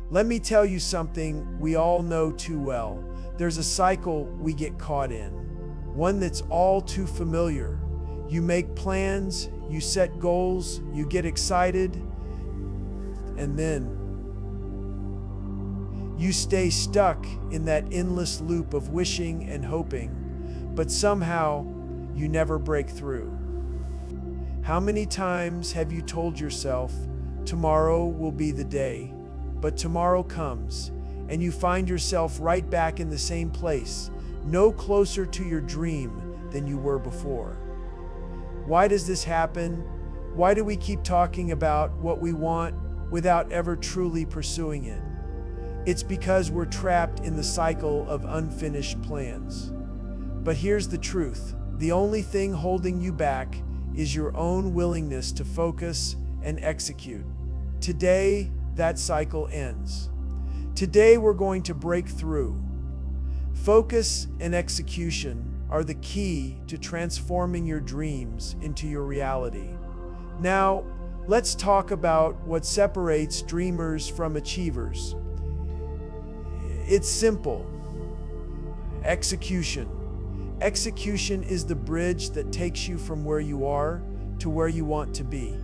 Let me tell you something we all know too well. There's a cycle we get caught in, one that's all too familiar. You make plans, you set goals, you get excited, and then you stay stuck in that endless loop of wishing and hoping, but somehow you never break through. How many times have you told yourself, tomorrow will be the day, but tomorrow comes, and you find yourself right back in the same place, no closer to your dream than you were before? Why does this happen? Why do we keep talking about what we want without ever truly pursuing it? It's because we're trapped in the cycle of unfinished plans. But here's the truth. The only thing holding you back is your own willingness to focus and execute. Today, that cycle ends. Today, we're going to break through. Focus and execution are the key to transforming your dreams into your reality. Now, let's talk about what separates dreamers from achievers. It's simple. Execution. Execution is the bridge that takes you from where you are to where you want to be.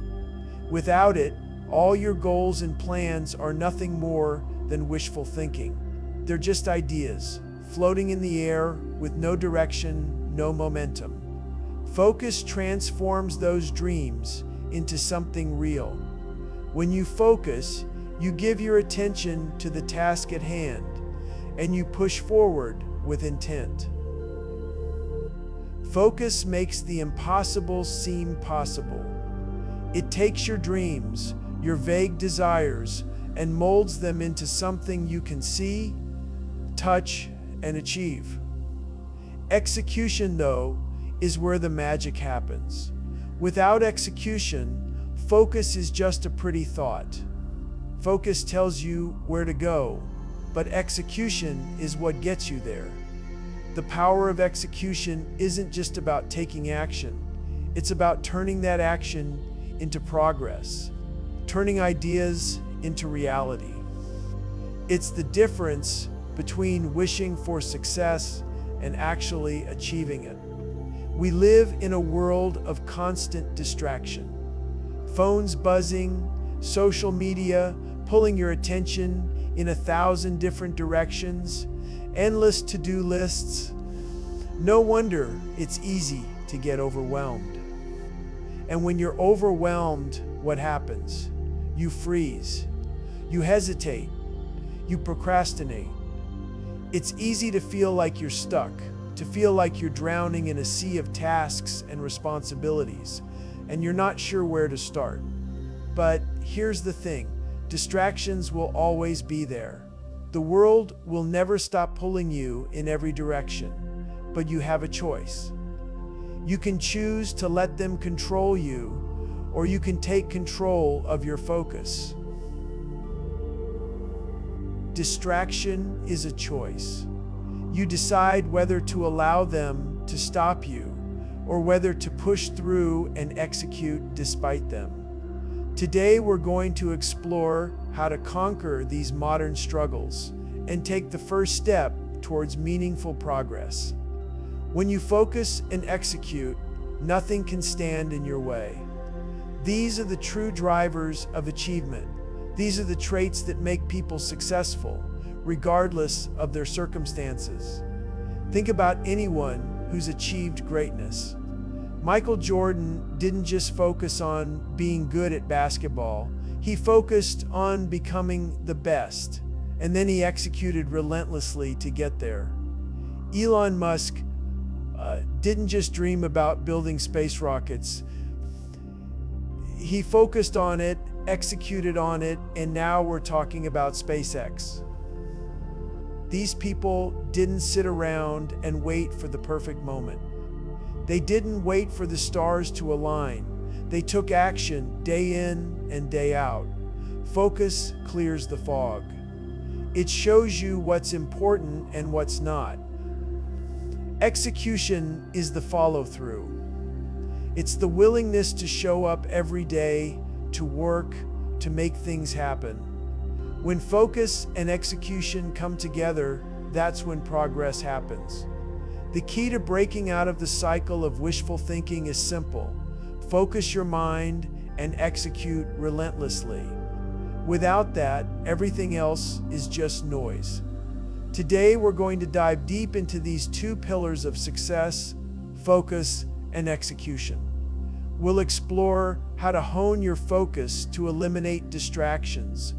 Without it, all your goals and plans are nothing more than wishful thinking. They're just ideas, floating in the air with no direction, no momentum. Focus transforms those dreams into something real. When you focus, you give your attention to the task at hand, and you push forward with intent. Focus makes the impossible seem possible. It takes your dreams, your vague desires, and molds them into something you can see, touch, and achieve. Execution, though, is where the magic happens. Without execution, focus is just a pretty thought. Focus tells you where to go, but execution is what gets you there. The power of execution isn't just about taking action. It's about turning that action into progress, turning ideas into reality. It's the difference between wishing for success and actually achieving it. We live in a world of constant distraction. Phones buzzing, social media pulling your attention in 1,000 different directions, endless to-do lists. No wonder it's easy to get overwhelmed. And when you're overwhelmed, what happens? You freeze. You hesitate. You procrastinate. It's easy to feel like you're stuck, to feel like you're drowning in a sea of tasks and responsibilities, and you're not sure where to start. But here's the thing. Distractions will always be there. The world will never stop pulling you in every direction, but you have a choice. You can choose to let them control you, or you can take control of your focus. Distraction is a choice. You decide whether to allow them to stop you, or whether to push through and execute despite them. Today, we're going to explore how to conquer these modern struggles and take the first step towards meaningful progress. When you focus and execute, nothing can stand in your way. These are the true drivers of achievement. These are the traits that make people successful, regardless of their circumstances. Think about anyone who's achieved greatness. Michael Jordan didn't just focus on being good at basketball. He focused on becoming the best, and then he executed relentlessly to get there. Elon Musk didn't just dream about building space rockets. He focused on it, executed on it, and now we're talking about SpaceX. These people didn't sit around and wait for the perfect moment. They didn't wait for the stars to align. They took action day in and day out. Focus clears the fog. It shows you what's important and what's not. Execution is the follow-through. It's the willingness to show up every day, to work, to make things happen. When focus and execution come together, that's when progress happens. The key to breaking out of the cycle of wishful thinking is simple. Focus your mind and execute relentlessly. Without that, everything else is just noise. Today, we're going to dive deep into these two pillars of success: focus and execution. We'll explore how to hone your focus to eliminate distractions,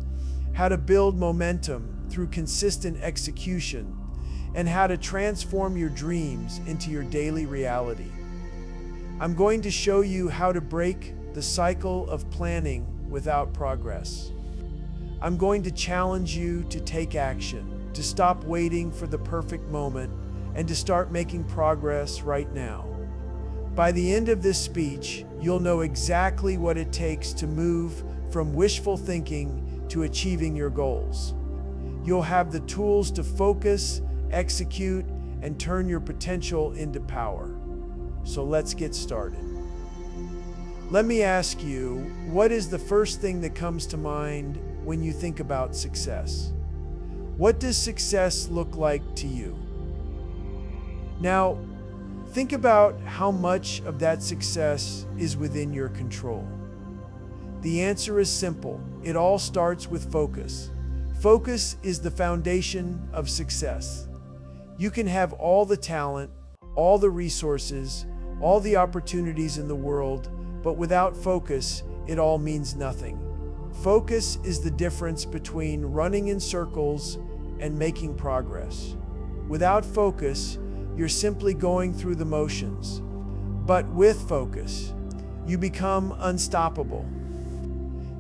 how to build momentum through consistent execution, and how to transform your dreams into your daily reality. I'm going to show you how to break the cycle of planning without progress. I'm going to challenge you to take action, to stop waiting for the perfect moment, and to start making progress right now. By the end of this speech, you'll know exactly what it takes to move from wishful thinking to achieving your goals. You'll have the tools to focus, execute, and turn your potential into power. So let's get started. Let me ask you, what is the first thing that comes to mind when you think about success? What does success look like to you? Now, think about how much of that success is within your control. The answer is simple. It all starts with focus. Focus is the foundation of success. You can have all the talent, all the resources, all the opportunities in the world, but without focus, it all means nothing. Focus is the difference between running in circles and making progress. Without focus, you're simply going through the motions. But with focus, you become unstoppable.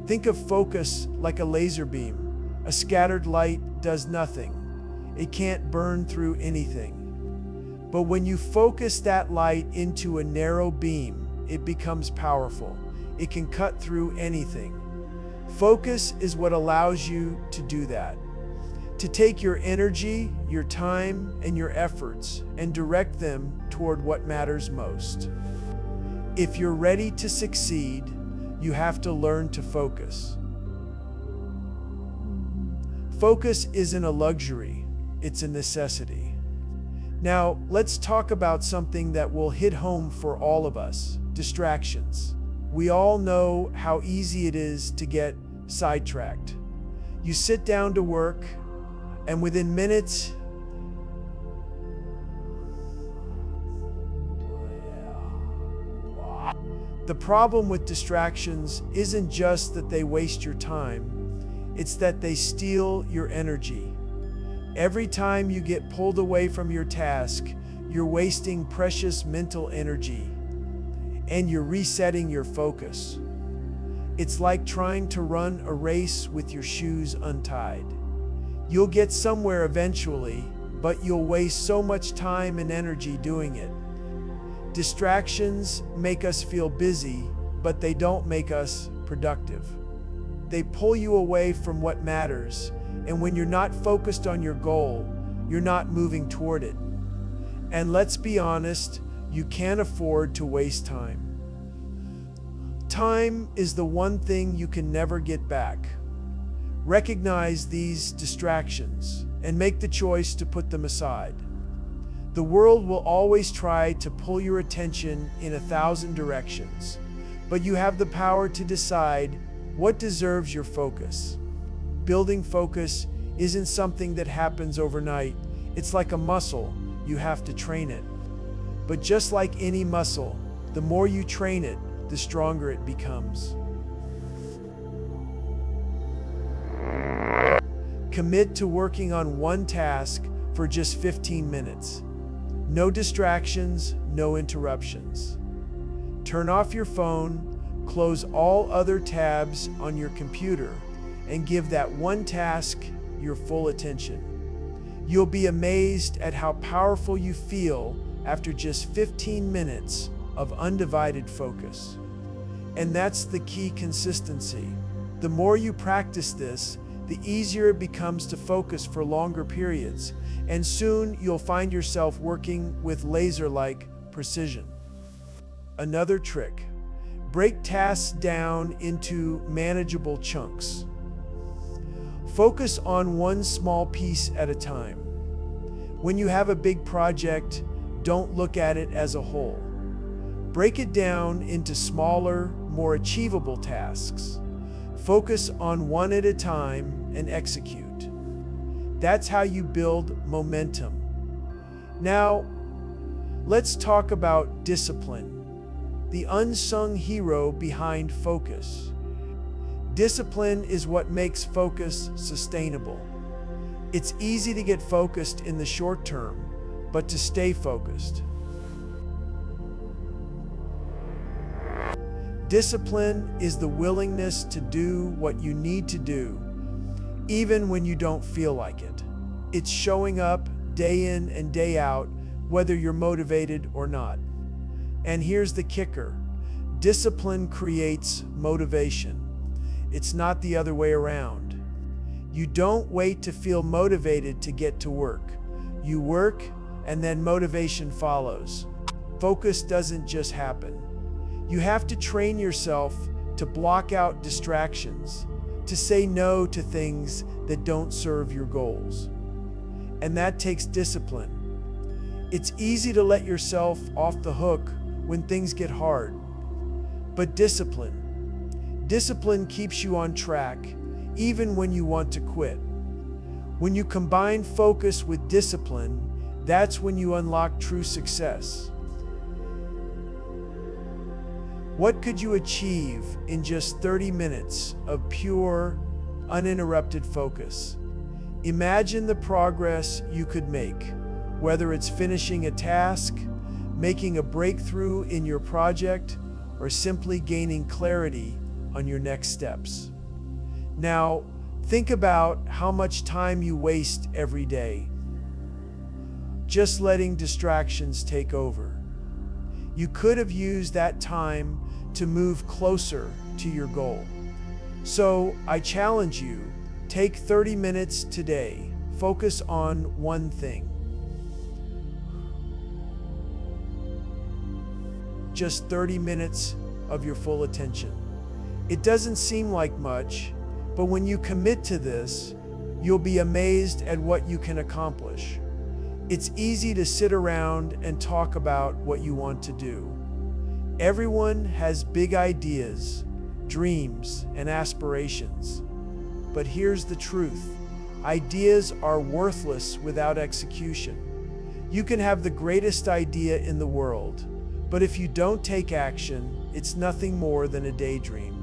Think of focus like a laser beam. A scattered light does nothing. It can't burn through anything. But when you focus that light into a narrow beam, it becomes powerful. It can cut through anything. Focus is what allows you to do that. To take your energy, your time, and your efforts and direct them toward what matters most. If you're ready to succeed, you have to learn to focus. Focus isn't a luxury, it's a necessity. Now, let's talk about something that will hit home for all of us: distractions. We all know how easy it is to get sidetracked. You sit down to work, and within minutes, the problem with distractions isn't just that they waste your time, it's that they steal your energy. Every time you get pulled away from your task, you're wasting precious mental energy, and you're resetting your focus. It's like trying to run a race with your shoes untied. You'll get somewhere eventually, but you'll waste so much time and energy doing it. Distractions make us feel busy, but they don't make us productive. They pull you away from what matters, and when you're not focused on your goal, you're not moving toward it. And let's be honest, you can't afford to waste time. Time is the one thing you can never get back. Recognize these distractions and make the choice to put them aside. The world will always try to pull your attention in 1,000 directions, but you have the power to decide what deserves your focus. Building focus isn't something that happens overnight. It's like a muscle. You have to train it. But just like any muscle, the more you train it, the stronger it becomes. Commit to working on one task for just 15 minutes. No distractions, no interruptions. Turn off your phone, close all other tabs on your computer, and give that one task your full attention. You'll be amazed at how powerful you feel after just 15 minutes of undivided focus. And that's the key: consistency. The more you practice this, the easier it becomes to focus for longer periods, and soon you'll find yourself working with laser-like precision. Another trick: break tasks down into manageable chunks. Focus on one small piece at a time. When you have a big project, don't look at it as a whole. Break it down into smaller, more achievable tasks. Focus on one at a time and execute. That's how you build momentum. Now, let's talk about discipline, the unsung hero behind focus. Discipline is what makes focus sustainable. It's easy to get focused in the short term, but to stay focused. Discipline is the willingness to do what you need to do, even when you don't feel like it. It's showing up day in and day out, whether you're motivated or not. And here's the kicker: discipline creates motivation. It's not the other way around. You don't wait to feel motivated to get to work. You work, and then motivation follows. Focus doesn't just happen. You have to train yourself to block out distractions, to say no to things that don't serve your goals. And that takes discipline. It's easy to let yourself off the hook when things get hard. But discipline keeps you on track, even when you want to quit. When you combine focus with discipline, that's when you unlock true success. What could you achieve in just 30 minutes of pure, uninterrupted focus? Imagine the progress you could make, whether it's finishing a task, making a breakthrough in your project, or simply gaining clarity on your next steps. Now, think about how much time you waste every day, just letting distractions take over. You could have used that time to move closer to your goal. So I challenge you, take 30 minutes today. Focus on one thing. Just 30 minutes of your full attention. It doesn't seem like much, but when you commit to this, you'll be amazed at what you can accomplish. It's easy to sit around and talk about what you want to do. Everyone has big ideas, dreams, and aspirations. But here's the truth: ideas are worthless without execution. You can have the greatest idea in the world, but if you don't take action, it's nothing more than a daydream.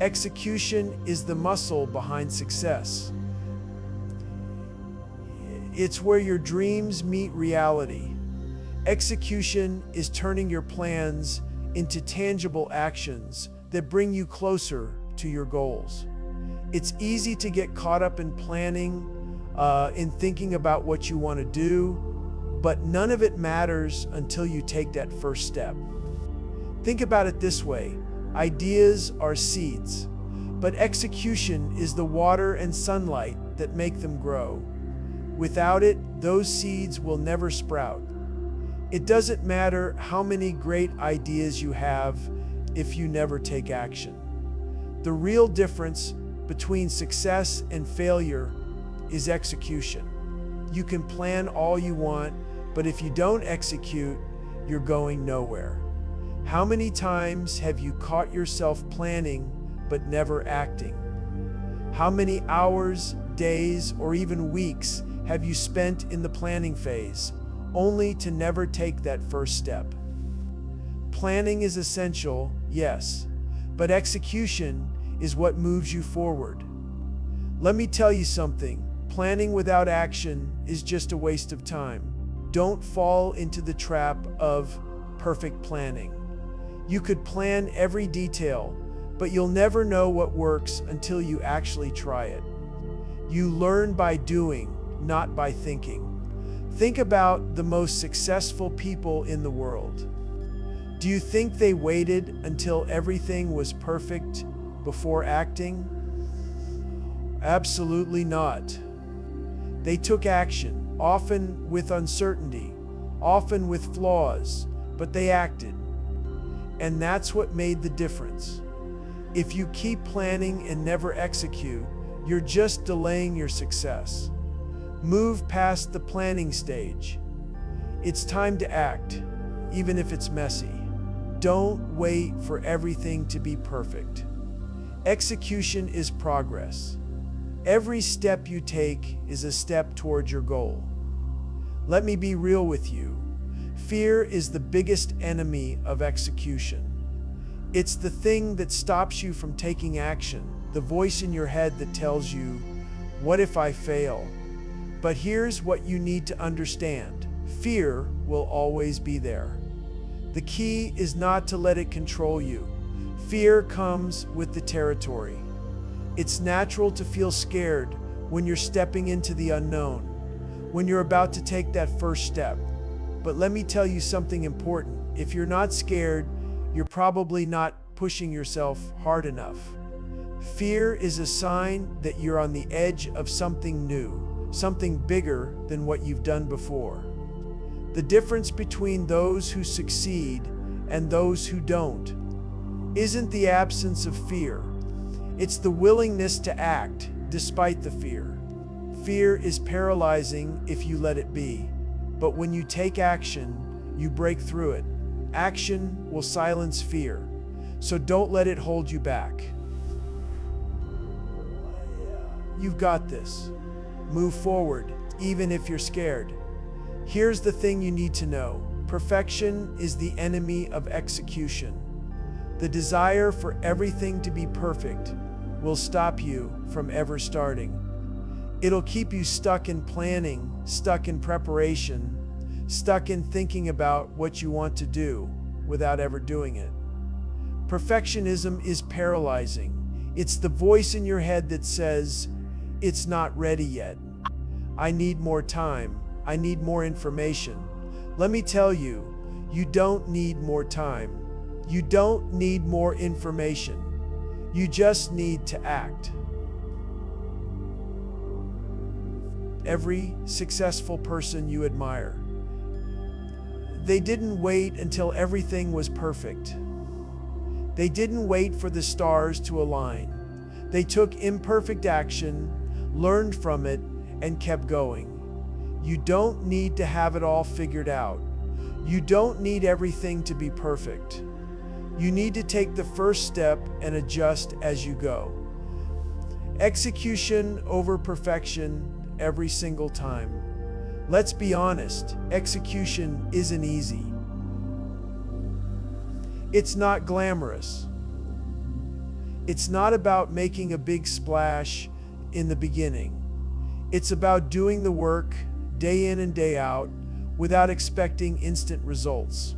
Execution is the muscle behind success. It's where your dreams meet reality. Execution is turning your plans into tangible actions that bring you closer to your goals. It's easy to get caught up in planning, in thinking about what you want to do, but none of it matters until you take that first step. Think about it this way: ideas are seeds, but execution is the water and sunlight that make them grow. Without it, those seeds will never sprout. It doesn't matter how many great ideas you have if you never take action. The real difference between success and failure is execution. You can plan all you want, but if you don't execute, you're going nowhere. How many times have you caught yourself planning but never acting? How many hours, days, or even weeks have you spent in the planning phase, only to never take that first step? Planning is essential, yes, but execution is what moves you forward. Let me tell you something: planning without action is just a waste of time. Don't fall into the trap of perfect planning. You could plan every detail, but you'll never know what works until you actually try it. You learn by doing, not by thinking. Think about the most successful people in the world. Do you think they waited until everything was perfect before acting? Absolutely not. They took action, often with uncertainty, often with flaws, but they acted. And that's what made the difference. If you keep planning and never execute, You're just delaying your success. Move past the planning stage. It's time to act, even if it's messy. Don't wait for everything to be perfect. Execution is progress. Every step you take is a step toward your goal. Let me be real with you. Fear is the biggest enemy of execution. It's the thing that stops you from taking action, the voice in your head that tells you, "What if I fail?" But here's what you need to understand. Fear will always be there. The key is not to let it control you. Fear comes with the territory. It's natural to feel scared when you're stepping into the unknown, when you're about to take that first step. But let me tell you something important. If you're not scared, you're probably not pushing yourself hard enough. Fear is a sign that you're on the edge of something new, something bigger than what you've done before. The difference between those who succeed and those who don't isn't the absence of fear. It's the willingness to act despite the fear. Fear is paralyzing if you let it be, but when you take action, you break through it. Action will silence fear, so don't let it hold you back. You've got this. Move forward, even if you're scared. Here's the thing you need to know. Perfection is the enemy of execution. The desire for everything to be perfect will stop you from ever starting. It'll keep you stuck in planning, stuck in preparation, stuck in thinking about what you want to do without ever doing it. Perfectionism is paralyzing. It's the voice in your head that says, "It's not ready yet. I need more time. I need more information." Let me tell you, you don't need more time. You don't need more information. You just need to act. Every successful person you admire, they didn't wait until everything was perfect. They didn't wait for the stars to align. They took imperfect action, learned from it, and kept going. You don't need to have it all figured out. You don't need everything to be perfect. You need to take the first step and adjust as you go. Execution over perfection every single time. Let's be honest, execution isn't easy. It's not glamorous. It's not about making a big splash in the beginning. It's about doing the work day in and day out without expecting instant results.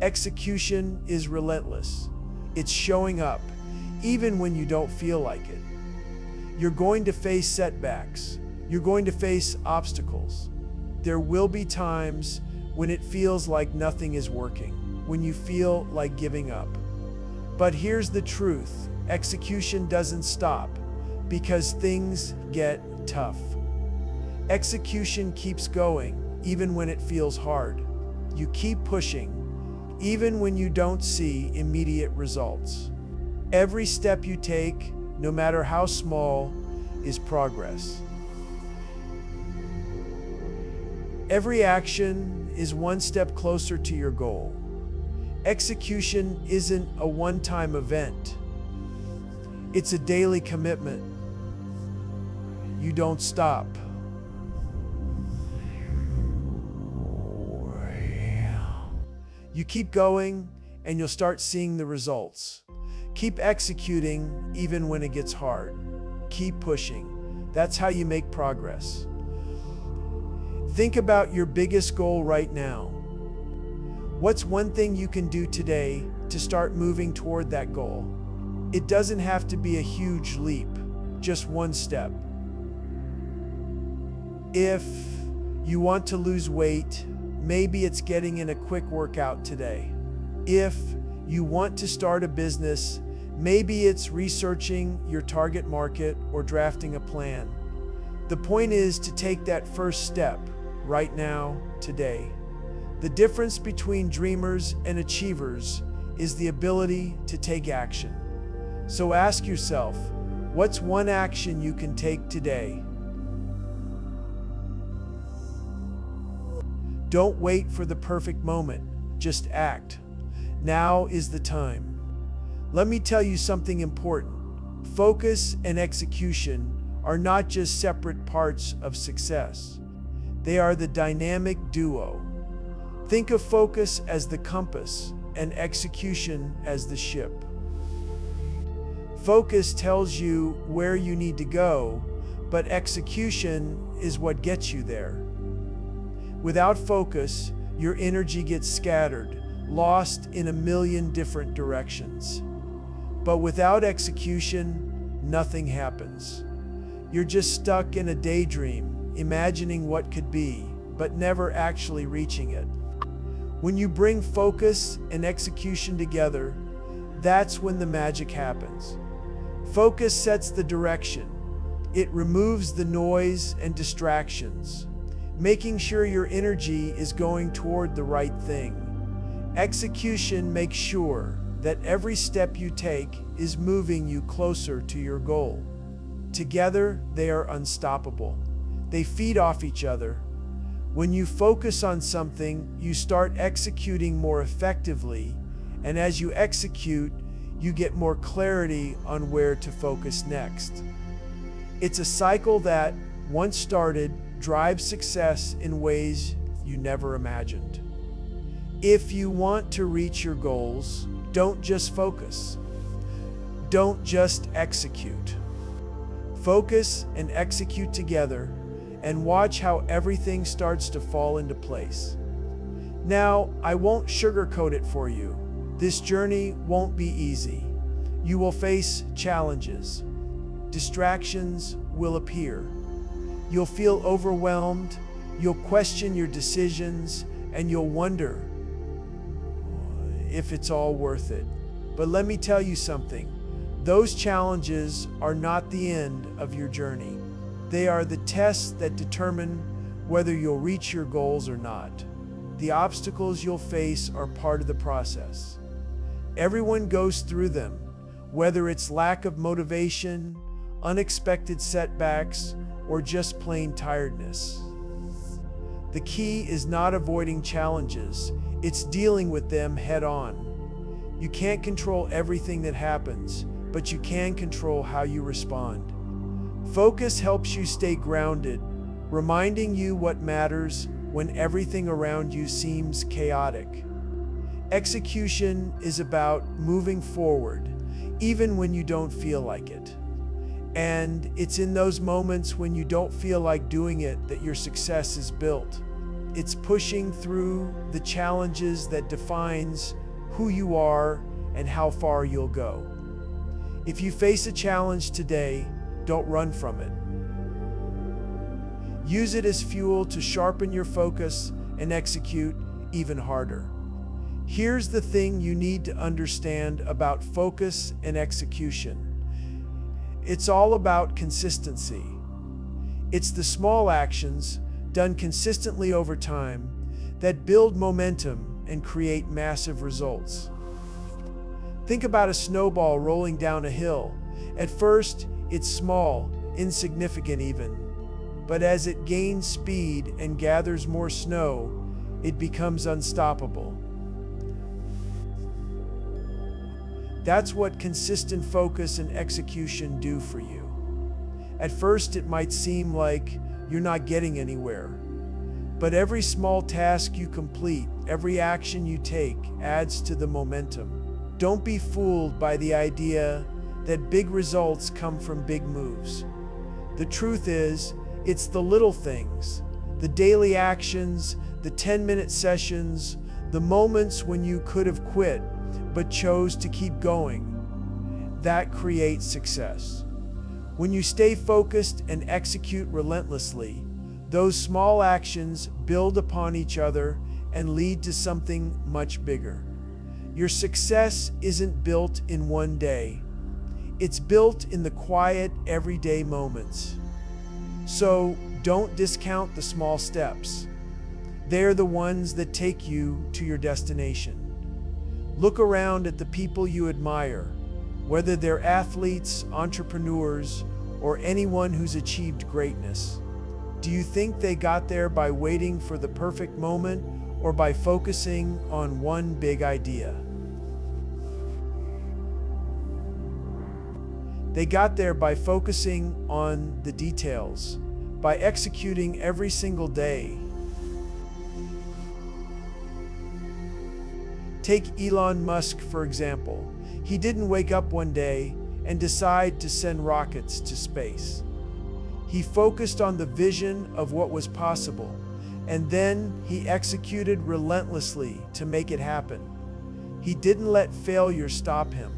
Execution is relentless. It's showing up, even when you don't feel like it. You're going to face setbacks. You're going to face obstacles. There will be times when it feels like nothing is working, when you feel like giving up. But here's the truth. Execution doesn't stop because things get tough. Execution keeps going, even when it feels hard. You keep pushing, even when you don't see immediate results. Every step you take, no matter how small, is progress. Every action is one step closer to your goal. Execution isn't a one-time event. It's a daily commitment. You don't stop. You keep going, and you'll start seeing the results. Keep executing even when it gets hard. Keep pushing. That's how you make progress. Think about your biggest goal right now. What's one thing you can do today to start moving toward that goal? It doesn't have to be a huge leap, just one step. If you want to lose weight, maybe it's getting in a quick workout today. If you want to start a business, maybe it's researching your target market or drafting a plan. The point is to take that first step right now, today. The difference between dreamers and achievers is the ability to take action. So ask yourself, What's one action you can take today? Don't wait for the perfect moment, just act. Now is the time. Let me tell you something important. Focus and execution are not just separate parts of success. They are the dynamic duo. Think of focus as the compass and execution as the ship. Focus tells you where you need to go, but execution is what gets you there. Without focus, your energy gets scattered, lost in a million different directions. But without execution, nothing happens. You're just stuck in a daydream, imagining what could be, but never actually reaching it. When you bring focus and execution together, that's when the magic happens. Focus sets the direction. It removes the noise and distractions, making sure your energy is going toward the right thing. Execution makes sure that every step you take is moving you closer to your goal. Together, they are unstoppable. They feed off each other. When you focus on something, you start executing more effectively, and as you execute, you get more clarity on where to focus next. It's a cycle that, once started, drives success in ways you never imagined. If you want to reach your goals, don't just focus. Don't just execute. Focus and execute together, and watch how everything starts to fall into place. Now, I won't sugarcoat it for you. This journey won't be easy. You will face challenges. Distractions will appear. You'll feel overwhelmed, you'll question your decisions, and you'll wonder if it's all worth it. But let me tell you something. Those challenges are not the end of your journey. They are the tests that determine whether you'll reach your goals or not. The obstacles you'll face are part of the process. Everyone goes through them, whether it's lack of motivation, unexpected setbacks, or just plain tiredness. The key is not avoiding challenges, it's dealing with them head on. You can't control everything that happens, but you can control how you respond. Focus helps you stay grounded, reminding you what matters when everything around you seems chaotic. Execution is about moving forward, even when you don't feel like it. And it's in those moments when you don't feel like doing it that your success is built. It's pushing through the challenges that defines who you are and how far you'll go. If you face a challenge today, don't run from it. Use it as fuel to sharpen your focus and execute even harder. Here's the thing you need to understand about focus and execution. It's all about consistency. It's the small actions done consistently over time that build momentum and create massive results. Think about a snowball rolling down a hill. At first, it's small, insignificant even. But as it gains speed and gathers more snow, it becomes unstoppable. That's what consistent focus and execution do for you. At first, it might seem like you're not getting anywhere. But every small task you complete, every action you take, adds to the momentum. Don't be fooled by the idea that big results come from big moves. The truth is, it's the little things, the daily actions, the 10-minute sessions, the moments when you could have quit but chose to keep going, that creates success. When you stay focused and execute relentlessly, those small actions build upon each other and lead to something much bigger. Your success isn't built in one day. It's built in the quiet, everyday moments. So don't discount the small steps. They're the ones that take you to your destination. Look around at the people you admire. whether they're athletes, entrepreneurs, or anyone who's achieved greatness. Do you think they got there by waiting for the perfect moment or by focusing on one big idea? They got there by focusing on the details, by executing every single day. Take Elon Musk, for example. He didn't wake up one day and decide to send rockets to space. He focused on the vision of what was possible, and then he executed relentlessly to make it happen. He didn't let failure stop him.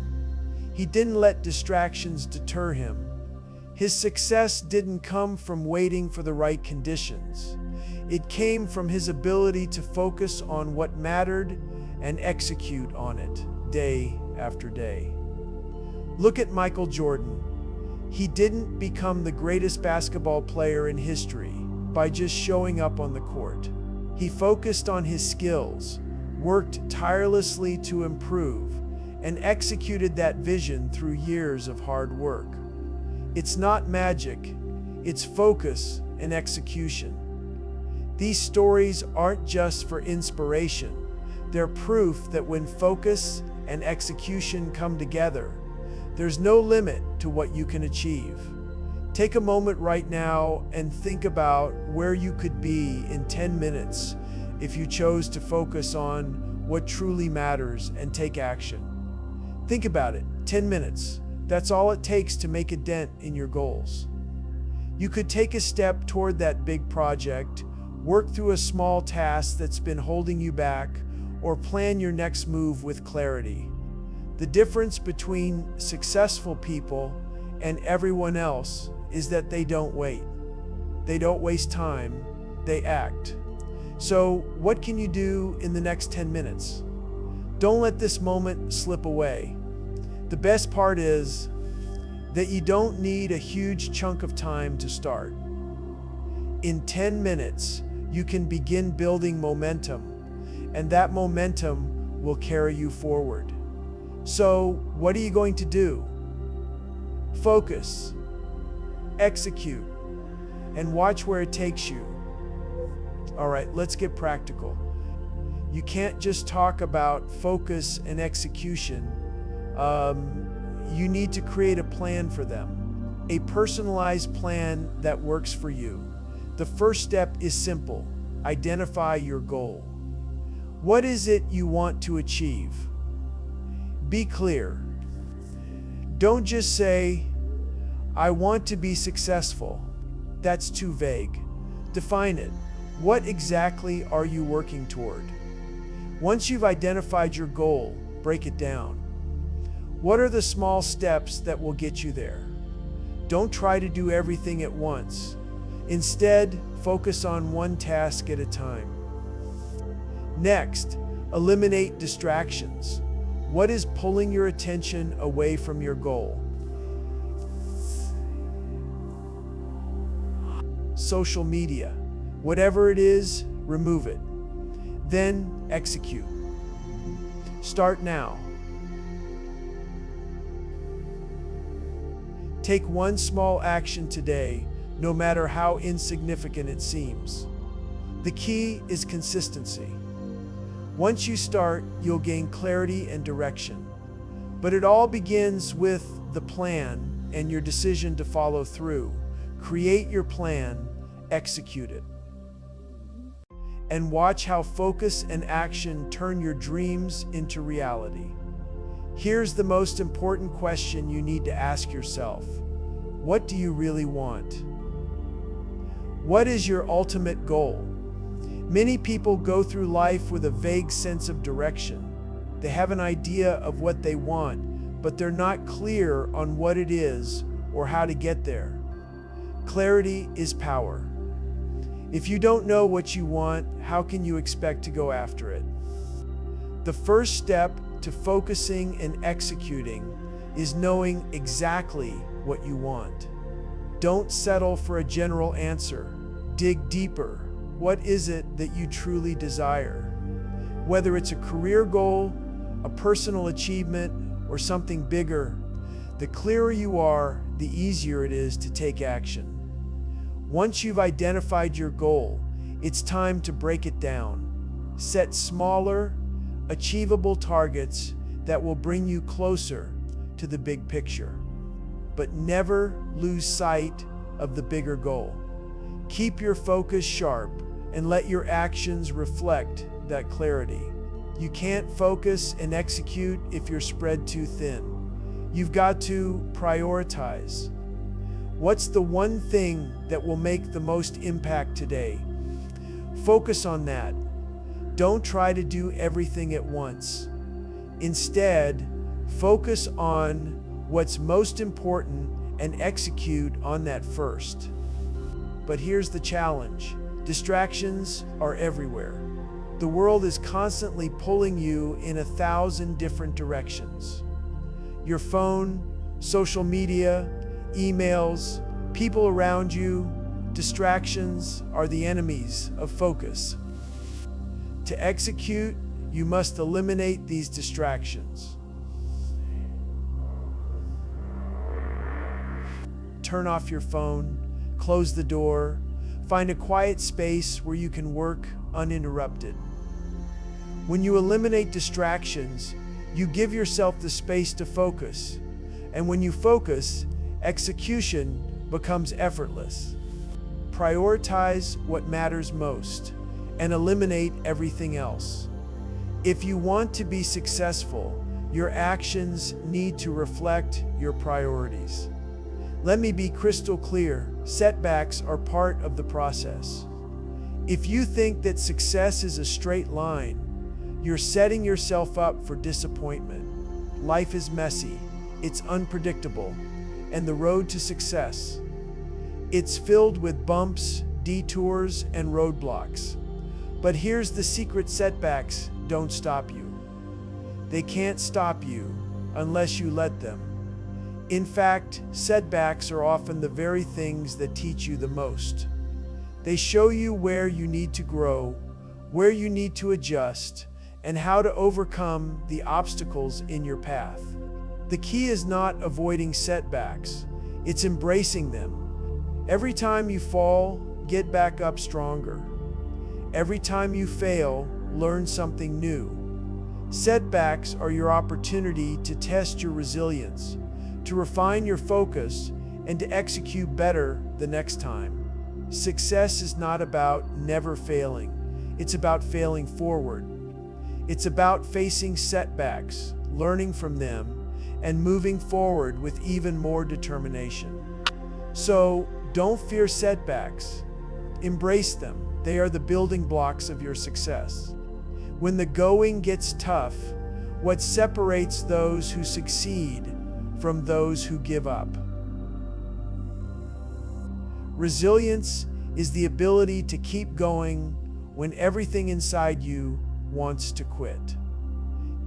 He didn't let distractions deter him. His success didn't come from waiting for the right conditions. It came from his ability to focus on what mattered and execute on it day after day. Look at Michael Jordan. He didn't become the greatest basketball player in history by just showing up on the court. He focused on his skills, worked tirelessly to improve, and executed that vision through years of hard work. It's not magic, it's focus and execution. These stories aren't just for inspiration. They're proof that when focus and execution come together, there's no limit to what you can achieve. Take a moment right now and think about where you could be in 10 minutes if you chose to focus on what truly matters and take action. Think about it, 10 minutes. That's all it takes to make a dent in your goals. You could take a step toward that big project, work through a small task that's been holding you back, or plan your next move with clarity. The difference between successful people and everyone else is that they don't wait. They don't waste time, they act. So, what can you do in the next 10 minutes? Don't let this moment slip away. The best part is that you don't need a huge chunk of time to start. In 10 minutes, you can begin building momentum, and that momentum will carry you forward. So, what are you going to do? Focus, execute, and watch where it takes you. All right, let's get practical. You can't just talk about focus and execution. You need to create a plan for them, a personalized plan that works for you. The first step is simple. Identify your goal. What is it you want to achieve? Be clear. Don't just say, I want to be successful. That's too vague. Define it. What exactly are you working toward? Once you've identified your goal, break it down. What are the small steps that will get you there? Don't try to do everything at once. Instead, focus on one task at a time. Next, eliminate distractions. What is pulling your attention away from your goal? Social media. Whatever it is, remove it. Then execute. Start now. Take one small action today, no matter how insignificant it seems. The key is consistency. Once you start, you'll gain clarity and direction. But it all begins with the plan and your decision to follow through. Create your plan, execute it. And watch how focus and action turn your dreams into reality. Here's the most important question you need to ask yourself. What do you really want? What is your ultimate goal? Many people go through life with a vague sense of direction. They have an idea of what they want, but they're not clear on what it is or how to get there. Clarity is power. If you don't know what you want, how can you expect to go after it? The first step to focusing and executing is knowing exactly what you want. Don't settle for a general answer. Dig deeper. What is it that you truly desire? Whether it's a career goal, a personal achievement, or something bigger, The clearer you are, the easier it is to take action. Once you've identified your goal, it's time to break it down. Set smaller, achievable targets that will bring you closer to the big picture. But never lose sight of the bigger goal. Keep your focus sharp and let your actions reflect that clarity. You can't focus and execute if you're spread too thin. You've got to prioritize. What's the one thing that will make the most impact today? Focus on that. Don't try to do everything at once. Instead, focus on what's most important and execute on that first. But here's the challenge. Distractions are everywhere. The world is constantly pulling you in 1,000 different directions. Your phone, social media, emails, people around you, distractions are the enemies of focus. To execute, you must eliminate these distractions. Turn off your phone, close the door, find a quiet space where you can work uninterrupted. When you eliminate distractions, you give yourself the space to focus. And when you focus, execution becomes effortless. Prioritize what matters most and eliminate everything else. If you want to be successful, your actions need to reflect your priorities. Let me be crystal clear, setbacks are part of the process. If you think that success is a straight line, you're setting yourself up for disappointment. Life is messy, it's unpredictable, and the road to success, it's filled with bumps, detours, and roadblocks. But here's the secret: setbacks don't stop you. They can't stop you unless you let them. In fact, setbacks are often the very things that teach you the most. They show you where you need to grow, where you need to adjust, and how to overcome the obstacles in your path. The key is not avoiding setbacks, it's embracing them. Every time you fall, get back up stronger. Every time you fail, learn something new. Setbacks are your opportunity to test your resilience, to refine your focus, and to execute better the next time. Success is not about never failing, it's about failing forward. It's about facing setbacks, learning from them, and moving forward with even more determination. So, don't fear setbacks. Embrace them. They are the building blocks of your success. When the going gets tough, what separates those who succeed from those who give up? Resilience is the ability to keep going when everything inside you wants to quit.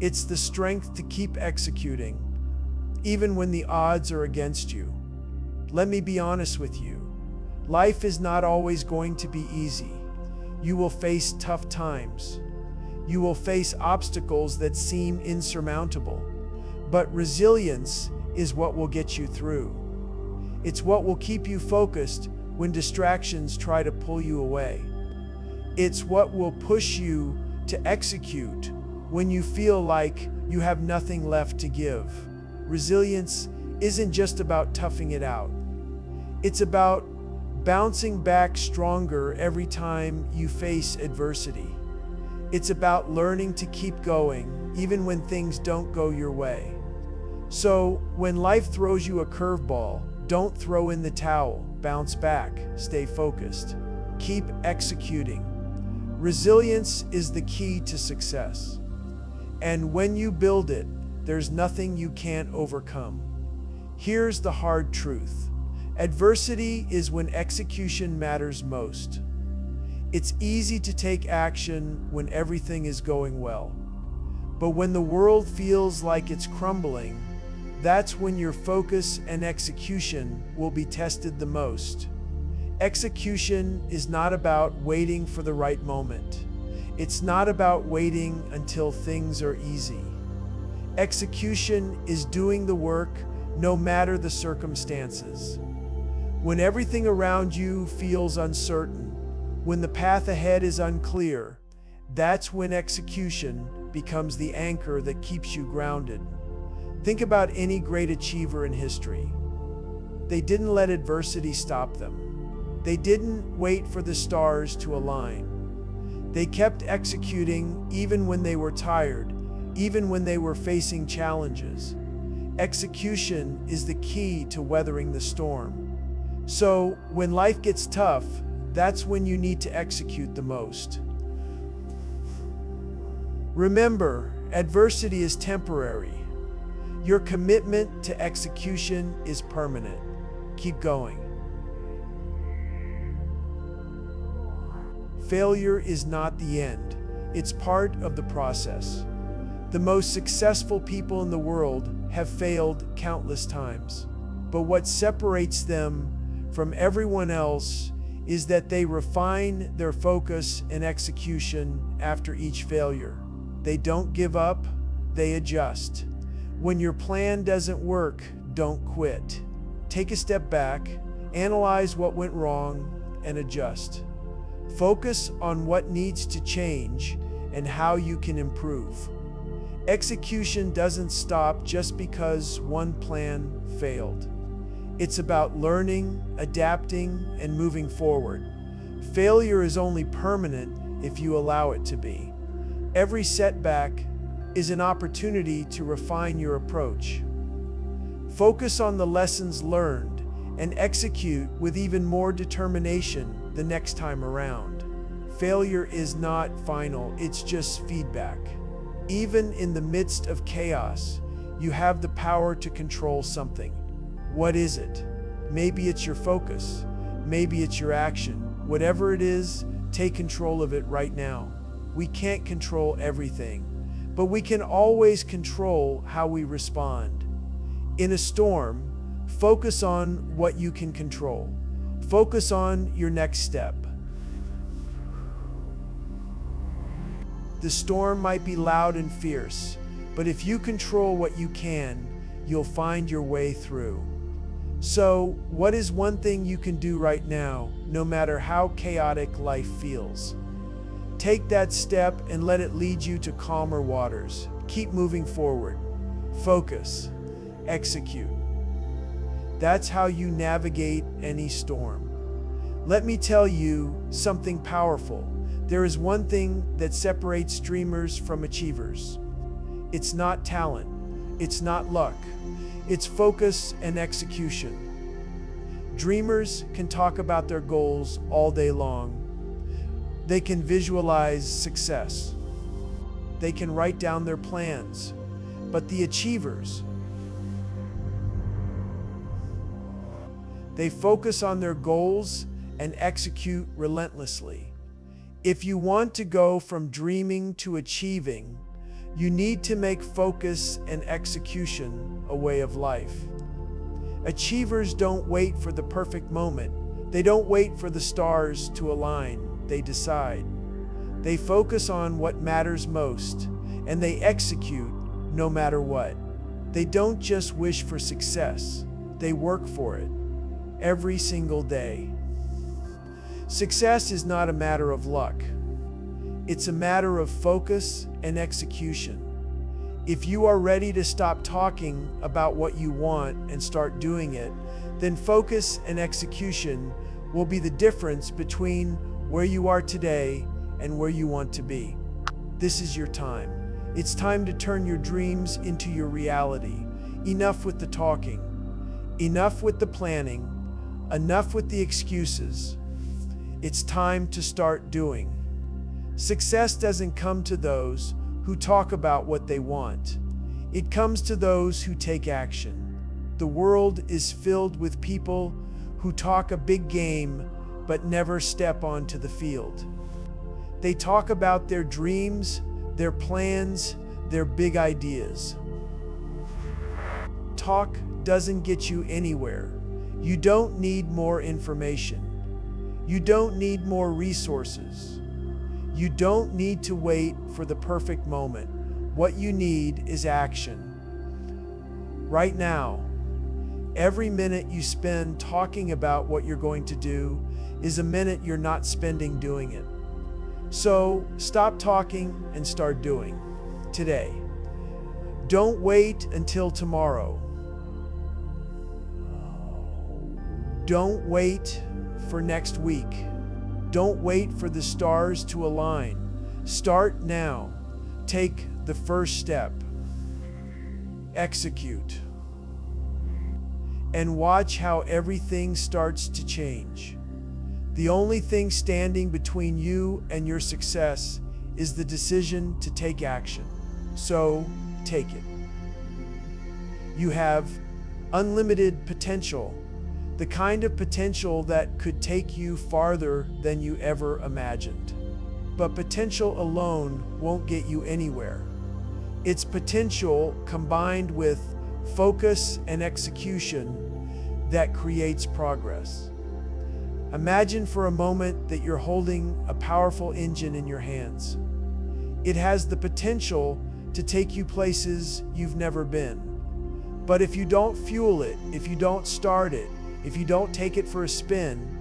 It's the strength to keep executing, even when the odds are against you. Let me be honest with you. Life is not always going to be easy. You will face tough times. You will face obstacles that seem insurmountable. But resilience is what will get you through. It's what will keep you focused when distractions try to pull you away. It's what will push you to execute when you feel like you have nothing left to give. Resilience isn't just about toughing it out. It's about bouncing back stronger every time you face adversity. It's about learning to keep going even when things don't go your way. So, when life throws you a curveball, don't throw in the towel. Bounce back, stay focused, keep executing. Resilience is the key to success. And when you build it, there's nothing you can't overcome. Here's the hard truth. Adversity is when execution matters most. It's easy to take action when everything is going well. But when the world feels like it's crumbling, that's when your focus and execution will be tested the most. Execution is not about waiting for the right moment. It's not about waiting until things are easy. Execution is doing the work no matter the circumstances. When everything around you feels uncertain, when the path ahead is unclear, that's when execution becomes the anchor that keeps you grounded. Think about any great achiever in history. They didn't let adversity stop them. They didn't wait for the stars to align. They kept executing even when they were tired, even when they were facing challenges. Execution is the key to weathering the storm. So, when life gets tough, that's when you need to execute the most. Remember, adversity is temporary. Your commitment to execution is permanent. Keep going. Failure is not the end. It's part of the process. The most successful people in the world have failed countless times. But what separates them from everyone else is that they refine their focus and execution after each failure. They don't give up, they adjust. When your plan doesn't work, don't quit. Take a step back, analyze what went wrong, and adjust. Focus on what needs to change and how you can improve. Execution doesn't stop just because one plan failed. It's about learning, adapting, and moving forward. Failure is only permanent if you allow it to be. Every setback is an opportunity to refine your approach. Focus on the lessons learned and execute with even more determination the next time around. Failure is not final, it's just feedback. Even in the midst of chaos, you have the power to control something. What is it? Maybe it's your focus. Maybe it's your action. Whatever it is, take control of it right now. We can't control everything, but we can always control how we respond. In a storm, focus on what you can control. Focus on your next step. The storm might be loud and fierce, but if you control what you can, you'll find your way through. So, what is one thing you can do right now, no matter how chaotic life feels? Take that step and let it lead you to calmer waters. Keep moving forward. Focus. Execute. That's how you navigate any storm. Let me tell you something powerful. There is one thing that separates dreamers from achievers. It's not talent. It's not luck. It's focus and execution. Dreamers can talk about their goals all day long. They can visualize success. They can write down their plans. But the achievers, they focus on their goals and execute relentlessly. If you want to go from dreaming to achieving, you need to make focus and execution a way of life. Achievers don't wait for the perfect moment. They don't wait for the stars to align. They decide. They focus on what matters most, and they execute no matter what. They don't just wish for success. They work for it every single day. Success is not a matter of luck. It's a matter of focus and execution. If you are ready to stop talking about what you want and start doing it, then focus and execution will be the difference between where you are today and where you want to be. This is your time. It's time to turn your dreams into your reality. Enough with the talking. Enough with the planning. Enough with the excuses. It's time to start doing. Success doesn't come to those who talk about what they want. It comes to those who take action. The world is filled with people who talk a big game but never step onto the field. They talk about their dreams, their plans, their big ideas. Talk doesn't get you anywhere. You don't need more information. You don't need more resources. You don't need to wait for the perfect moment. What you need is action. Right now, Every minute you spend talking about what you're going to do is a minute you're not spending doing it. So stop talking and start doing today. Don't wait until tomorrow. Don't wait for next week. Don't wait for the stars to align. Start now. Take the first step. Execute. And watch how everything starts to change. The only thing standing between you and your success is the decision to take action. So, take it. You have unlimited potential, the kind of potential that could take you farther than you ever imagined. But potential alone won't get you anywhere. It's potential combined with focus and execution that creates progress. Imagine for a moment that you're holding a powerful engine in your hands. It has the potential to take you places you've never been. But if you don't fuel it, if you don't start it, if you don't take it for a spin,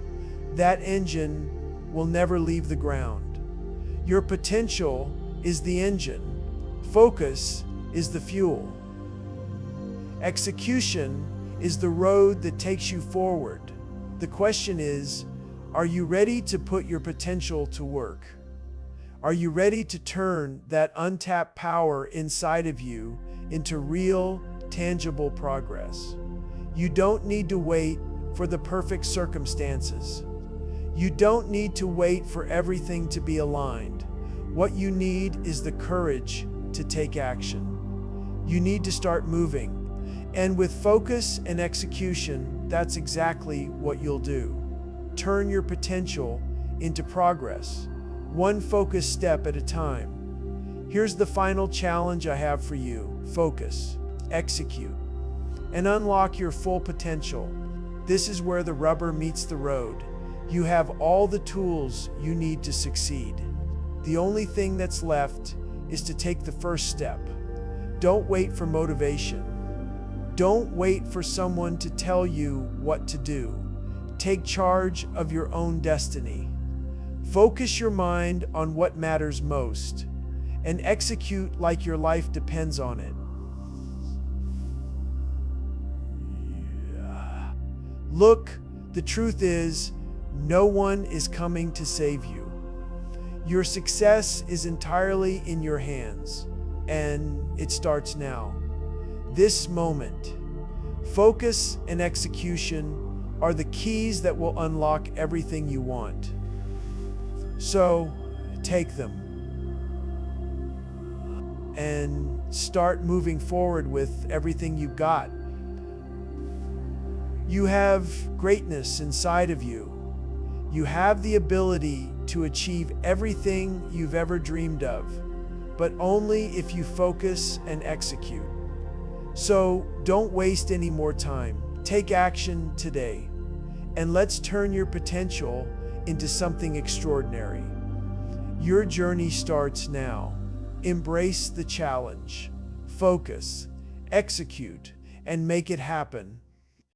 that engine will never leave the ground. Your potential is the engine. Focus is the fuel. Execution is the road that takes you forward. The question is, are you ready to put your potential to work? Are you ready to turn that untapped power inside of you into real, tangible progress? You don't need to wait for the perfect circumstances. You don't need to wait for everything to be aligned. What you need is the courage to take action. You need to start moving. And with focus and execution, that's exactly what you'll do. Turn your potential into progress, one focused step at a time. Here's the final challenge I have for you. Focus, execute, and unlock your full potential. This is where the rubber meets the road. You have all the tools you need to succeed. The only thing that's left is to take the first step. Don't wait for motivation. Don't wait for someone to tell you what to do. Take charge of your own destiny. Focus your mind on what matters most and execute like your life depends on it. Look, the truth is, no one is coming to save you. Your success is entirely in your hands, and it starts now. This moment. Focus and execution are the keys that will unlock everything you want. So, take them and start moving forward with everything you've got. You have greatness inside of you. You have the ability to achieve everything you've ever dreamed of, but only if you focus and execute. So don't waste any more time. Take action today, and let's turn your potential into something extraordinary. Your journey starts now. Embrace the challenge. Focus, execute, and make it happen.